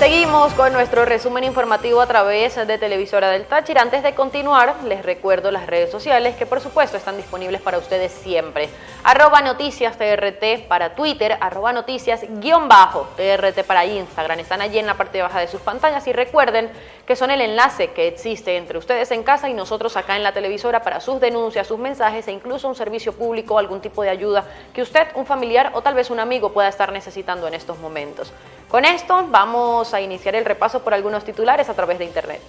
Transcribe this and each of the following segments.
Seguimos con nuestro resumen informativo a través de Televisora del Táchira. Antes de continuar, les recuerdo las redes sociales que por supuesto están disponibles para ustedes siempre. @noticias_TRT para Twitter, @noticias_TRT para Instagram. Están allí en la parte baja de sus pantallas y recuerden que son el enlace que existe entre ustedes en casa y nosotros acá en la televisora para sus denuncias, sus mensajes e incluso un servicio público o algún tipo de ayuda que usted, un familiar o tal vez un amigo pueda estar necesitando en estos momentos. Con esto vamos a iniciar el repaso por algunos titulares a través de internet.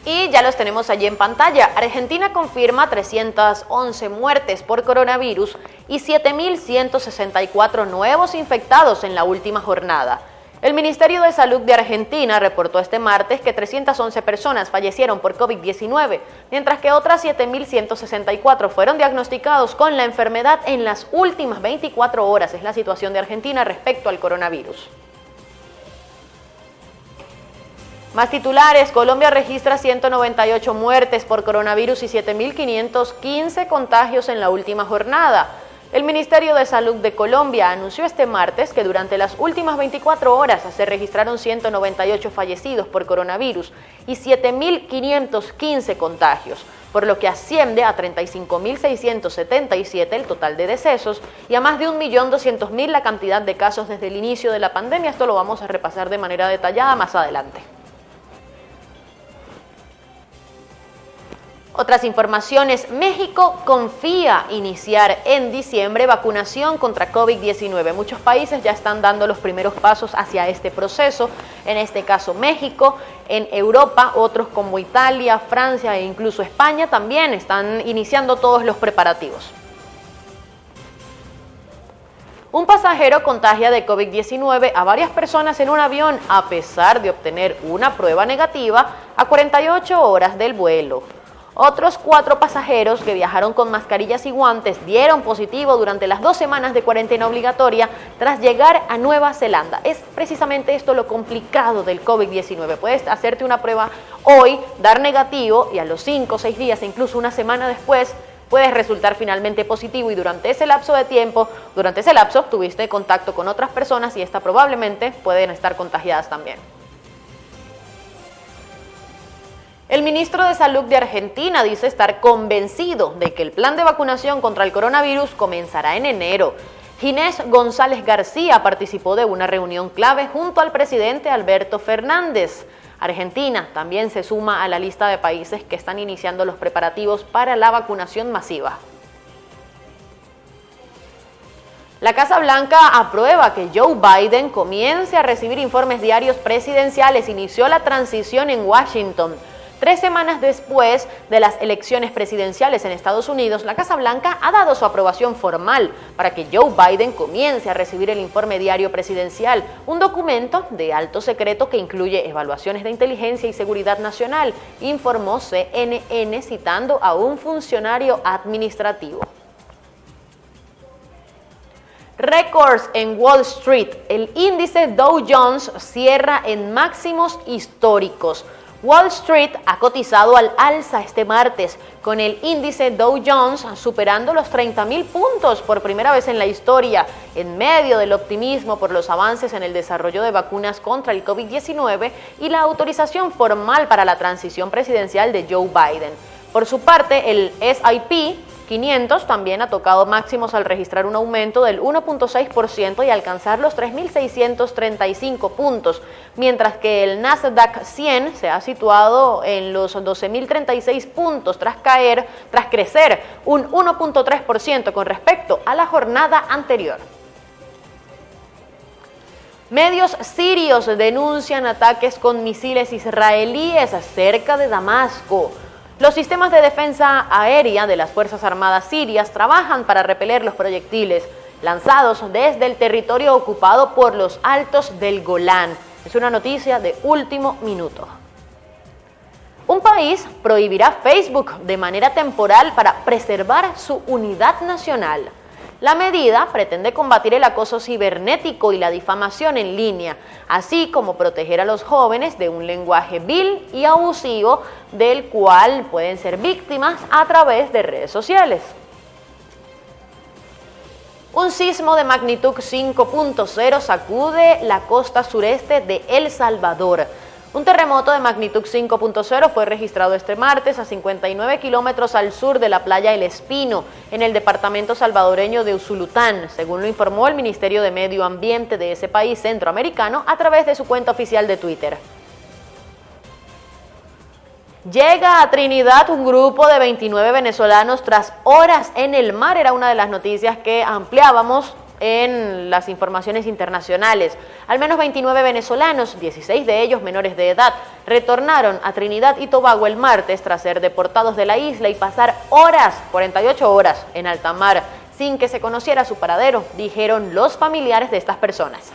Y ya los tenemos allí en pantalla. Argentina confirma 311 muertes por coronavirus y 7.164 nuevos infectados en la última jornada. El Ministerio de Salud de Argentina reportó este martes que 311 personas fallecieron por COVID-19, mientras que otras 7.164 fueron diagnosticados con la enfermedad en las últimas 24 horas. Es la situación de Argentina respecto al coronavirus. Más titulares. Colombia registra 198 muertes por coronavirus y 7.515 contagios en la última jornada. El Ministerio de Salud de Colombia anunció este martes que durante las últimas 24 horas se registraron 198 fallecidos por coronavirus y 7.515 contagios, por lo que asciende a 35.677 el total de decesos y a más de 1.200.000 la cantidad de casos desde el inicio de la pandemia. Esto lo vamos a repasar de manera detallada más adelante. Otras informaciones. México confía iniciar en diciembre vacunación contra COVID-19. Muchos países ya están dando los primeros pasos hacia este proceso, en este caso México. En Europa, otros como Italia, Francia e incluso España también están iniciando todos los preparativos. Un pasajero contagia de COVID-19 a varias personas en un avión a pesar de obtener una prueba negativa a 48 horas del vuelo. Otros 4 pasajeros que viajaron con mascarillas y guantes dieron positivo durante las 2 semanas de cuarentena obligatoria tras llegar a Nueva Zelanda. Es precisamente esto lo complicado del COVID-19. Puedes hacerte una prueba hoy, dar negativo y a los 5 o 6 días e incluso una semana después puedes resultar finalmente positivo y durante ese lapso de tiempo, tuviste contacto con otras personas y estas probablemente pueden estar contagiadas también. El ministro de Salud de Argentina dice estar convencido de que el plan de vacunación contra el coronavirus comenzará en enero. Ginés González García participó de una reunión clave junto al presidente Alberto Fernández. Argentina también se suma a la lista de países que están iniciando los preparativos para la vacunación masiva. La Casa Blanca aprueba que Joe Biden comience a recibir informes diarios presidenciales. Inició la transición en Washington. 3 semanas después de las elecciones presidenciales en Estados Unidos, la Casa Blanca ha dado su aprobación formal para que Joe Biden comience a recibir el informe diario presidencial, un documento de alto secreto que incluye evaluaciones de inteligencia y seguridad nacional, informó CNN citando a un funcionario administrativo. Récords en Wall Street. El índice Dow Jones cierra en máximos históricos. Wall Street ha cotizado al alza este martes, con el índice Dow Jones superando los 30.000 puntos por primera vez en la historia, en medio del optimismo por los avances en el desarrollo de vacunas contra el COVID-19 y la autorización formal para la transición presidencial de Joe Biden. Por su parte, el S&P 500 también ha tocado máximos al registrar un aumento del 1.6% y alcanzar los 3.635 puntos, mientras que el Nasdaq 100 se ha situado en los 12.036 puntos tras crecer un 1.3% con respecto a la jornada anterior. Medios sirios denuncian ataques con misiles israelíes cerca de Damasco. Los sistemas de defensa aérea de las Fuerzas Armadas sirias trabajan para repeler los proyectiles lanzados desde el territorio ocupado por los Altos del Golán. Es una noticia de último minuto. Un país prohibirá Facebook de manera temporal para preservar su unidad nacional. La medida pretende combatir el acoso cibernético y la difamación en línea, así como proteger a los jóvenes de un lenguaje vil y abusivo del cual pueden ser víctimas a través de redes sociales. Un sismo de magnitud 5.0 sacude la costa sureste de El Salvador. Un terremoto de magnitud 5.0 fue registrado este martes a 59 kilómetros al sur de la playa El Espino, en el departamento salvadoreño de Usulután, según lo informó el Ministerio de Medio Ambiente de ese país centroamericano a través de su cuenta oficial de Twitter. Llega a Trinidad un grupo de 29 venezolanos tras horas en el mar. Era una de las noticias que ampliábamos en las informaciones internacionales. Al menos 29 venezolanos, 16 de ellos menores de edad, retornaron a Trinidad y Tobago el martes tras ser deportados de la isla y pasar 48 horas en alta mar sin que se conociera su paradero, dijeron los familiares de estas personas.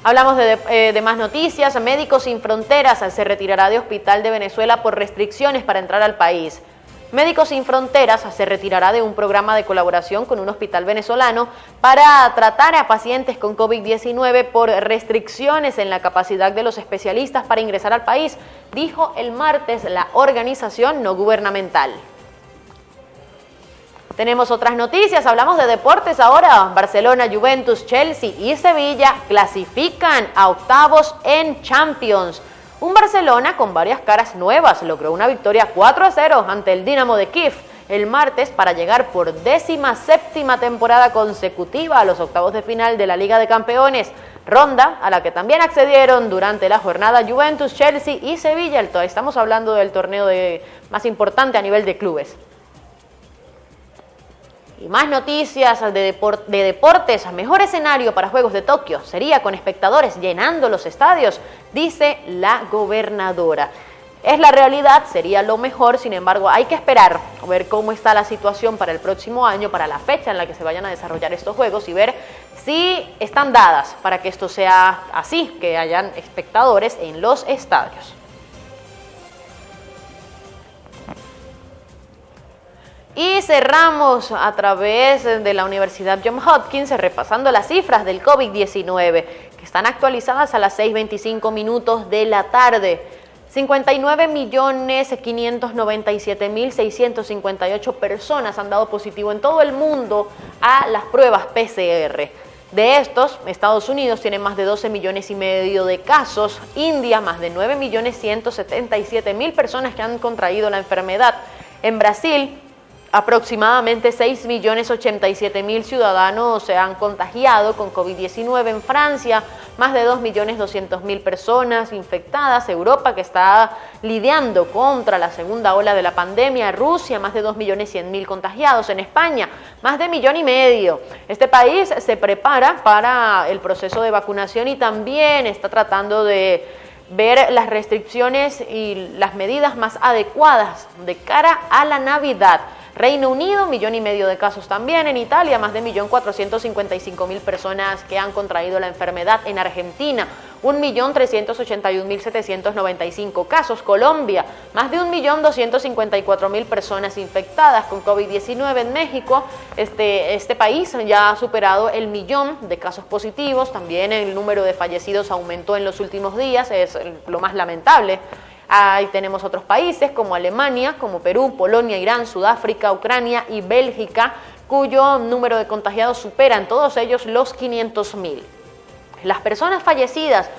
Hablamos de más noticias. Médicos Sin Fronteras se retirará de Hospital de Venezuela por restricciones para entrar al país. Médicos Sin Fronteras se retirará de un programa de colaboración con un hospital venezolano para tratar a pacientes con COVID-19 por restricciones en la capacidad de los especialistas para ingresar al país, dijo el martes la organización no gubernamental. Tenemos otras noticias, hablamos de deportes ahora. Barcelona, Juventus, Chelsea y Sevilla clasifican a octavos en Champions. Un Barcelona con varias caras nuevas logró una victoria 4-0 ante el Dinamo de Kiev el martes para llegar por 17ª temporada consecutiva a los octavos de final de la Liga de Campeones, ronda a la que también accedieron durante la jornada Juventus, Chelsea y Sevilla. Estamos hablando del torneo más importante a nivel de clubes. Y más noticias de deportes. Mejor escenario para Juegos de Tokio sería con espectadores llenando los estadios, dice la gobernadora. Es la realidad, sería lo mejor, sin embargo hay que esperar a ver cómo está la situación para el próximo año, para la fecha en la que se vayan a desarrollar estos Juegos y ver si están dadas para que esto sea así, que hayan espectadores en los estadios. Y cerramos a través de la Universidad Johns Hopkins repasando las cifras del COVID-19 que están actualizadas a las 6:25 de la tarde. 59.597.658 personas han dado positivo en todo el mundo a las pruebas PCR. De estos, Estados Unidos tiene más de 12 millones y medio de casos, India más de 9.177.000 personas que han contraído la enfermedad. En Brasil, aproximadamente 6.087.000 ciudadanos se han contagiado con COVID-19. En Francia, más de 2.200.000 personas infectadas. Europa, que está lidiando contra la segunda ola de la pandemia. Rusia, más de 2.100.000 contagiados. En España, más de 1,5 millones. Este país se prepara para el proceso de vacunación y también está tratando de ver las restricciones y las medidas más adecuadas de cara a la Navidad. Reino Unido, 1,5 millones de casos también. En Italia, más de 1.455.000 personas que han contraído la enfermedad. En Argentina, 1.381.795 casos. Colombia, más de 1.254.000 personas infectadas con COVID-19. En México, este país ya ha superado el 1.000.000 de casos positivos. También el número de fallecidos aumentó en los últimos días, es lo más lamentable. Ahí tenemos otros países como Alemania, como Perú, Polonia, Irán, Sudáfrica, Ucrania y Bélgica, cuyo número de contagiados superan todos ellos los 500.000. Las personas fallecidas,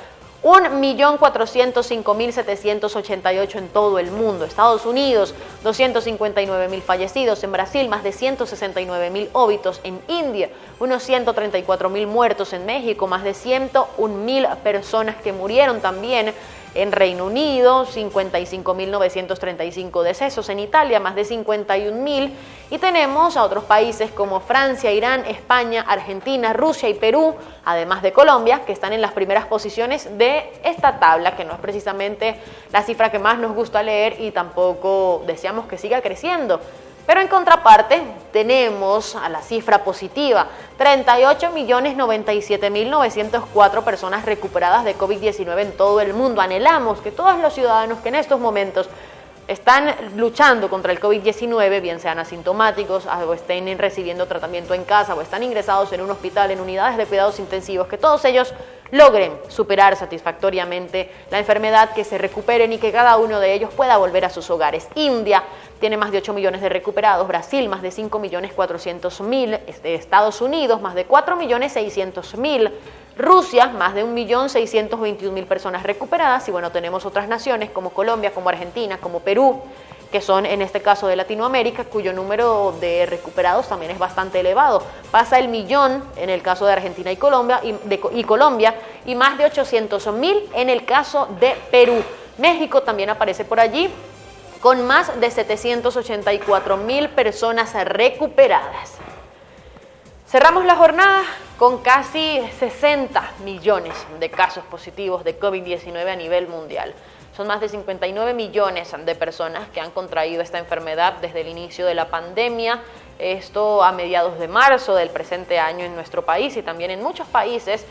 1.405.788 en todo el mundo. Estados Unidos, 259.000 fallecidos. En Brasil, más de 169.000 óbitos. En India, unos 134.000 muertos. En México, más de 101.000 personas que murieron también. En Reino Unido, 55.935 decesos. En Italia, más de 51.000. Y tenemos a otros países como Francia, Irán, España, Argentina, Rusia y Perú, además de Colombia, que están en las primeras posiciones de esta tabla, que no es precisamente la cifra que más nos gusta leer y tampoco deseamos que siga creciendo. Pero en contraparte tenemos a la cifra positiva, 38.097.904 personas recuperadas de COVID-19 en todo el mundo. Anhelamos que todos los ciudadanos que en estos momentos están luchando contra el COVID-19, bien sean asintomáticos o estén recibiendo tratamiento en casa o están ingresados en un hospital, en unidades de cuidados intensivos, que todos ellos logren superar satisfactoriamente la enfermedad, que se recuperen y que cada uno de ellos pueda volver a sus hogares. India tiene más de 8 millones de recuperados, Brasil más de 5.400.000, Estados Unidos más de 4.600.000, Rusia, más de 1.621.000 personas recuperadas, y bueno, tenemos otras naciones como Colombia, como Argentina, como Perú, que son en este caso de Latinoamérica, cuyo número de recuperados también es bastante elevado. Pasa el 1.000.000 en el caso de Argentina y Colombia, y más de 800.000 en el caso de Perú. México también aparece por allí, con más de 784.000 personas recuperadas. Cerramos la jornada con casi 60 millones de casos positivos de COVID-19 a nivel mundial. Son más de 59 millones de personas que han contraído esta enfermedad desde el inicio de la pandemia, esto a mediados de marzo del presente año en nuestro país y también en muchos países.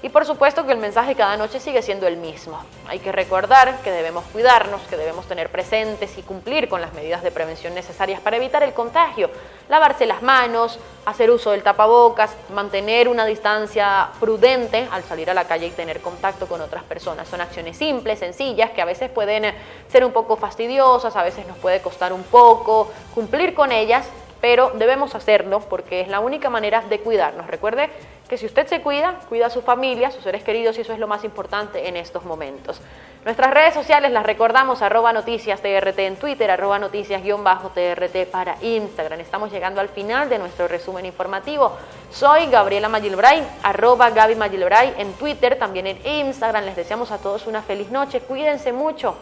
Y por supuesto que el mensaje cada noche sigue siendo el mismo. Hay que recordar que debemos cuidarnos, que debemos tener presentes y cumplir con las medidas de prevención necesarias para evitar el contagio. Lavarse las manos, hacer uso del tapabocas, mantener una distancia prudente al salir a la calle y tener contacto con otras personas. Son acciones simples, sencillas, que a veces pueden ser un poco fastidiosas, a veces nos puede costar un poco cumplir con ellas, pero debemos hacerlo porque es la única manera de cuidarnos. Recuerde que si usted se cuida, cuida a su familia, a sus seres queridos, y eso es lo más importante en estos momentos. Nuestras redes sociales las recordamos, @noticias_TRT en Twitter, @noticias_TRT para Instagram. Estamos llegando al final de nuestro resumen informativo. Soy Gabriela Magilbray, @Gaby Magilbray en Twitter, también en Instagram. Les deseamos a todos una feliz noche, cuídense mucho.